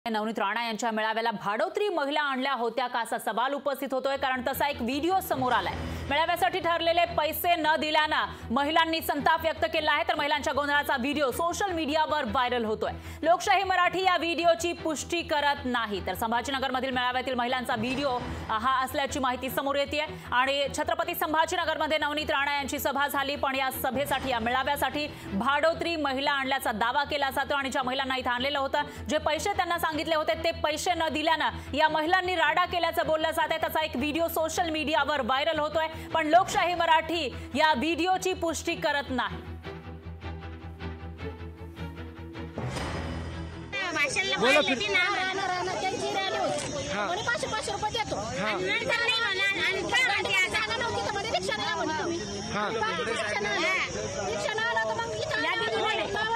नवनीत राणा यांच्या मेळाव्याला भाडोत्री महिला आणल्या होत्या का असा सवाल उपस्थित होतोय, कारण तसा एक व्हिडिओ समोर आलाय। मेळाव्यासाठी ठरलेले पैसे न दिल्यानं महिलांनी संताप व्यक्त केला आहे, तर महिलांच्या गोंधळाचा व्हिडिओ सोशल मीडियावर व्हायरल होतोय। लोकशाही मराठी या व्हिडिओची पुष्टी करत नाही, तर संभाजीनगरमधील मेळाव्यातील महिलांचा व्हिडिओ हा असल्याची माहिती समोर येते आणि छत्रपती संभाजीनगरमध्ये नवनीत राणा यांची सभा झाली, पण या सभेसाठी या मेळाव्यासाठी भाडोत्री महिला आणल्याचा दावा केला जातो आणि ज्या महिलांना इथे आणलेलं होतं, जे पैसे त्यांना सांगितले होते ते पैसे न दिल्यानं या महिलांनी राडा केल्याचं बोललं जात आहे। त्याचा एक व्हिडिओ सोशल मीडियावर व्हायरल होतोय, पण लोकशाही मराठी या व्हिडिओची पुष्टी करत नाही। बोला फिर कोणी 500 रुपये देतो आणि नंतर नाही म्हणा आणि जागा नव्हती तर मध्ये रिक्षा नाही म्हणतो मी रिक्षा नाही आला तर मग इथं नाव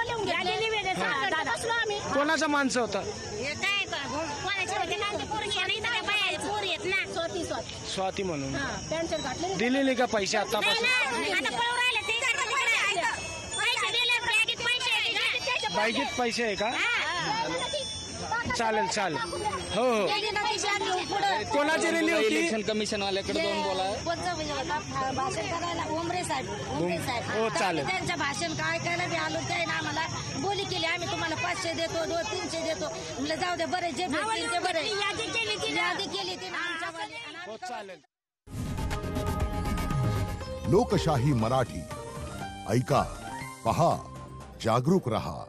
लिहून घेतलं बसलो आम्ही। कोणाचं माणसं होतं? काय कोणाचे होते ना, ते पोरगी नाही तर बाया पोर येत ना, स्वाती म्हणून पॅन्ट शर्ट घातले दिले नाही का पैसे आतापासून? आता पळून राहिले ते पैसे दिले, बॅगेत पैसे आहे का? चालेल चालेल, हो हो। कोणाची रॅली होती? इलेक्शन कमिशन वाल्याकडे जाऊन बोला। भाषण करायला उमरे साहेब हो चालेल। त्यांचं भाषण काय करायला मी आलो ते ना, आम्हाला बोली केली आम्ही तुम्हाला 500 देतो 300 देतो, म्हणलं जाऊ दे बरे जे भेटतील ते बरे, यादी केली ती हो चालेल। लोकशाही मराठी ऐका, पहा, जागरूक रहा।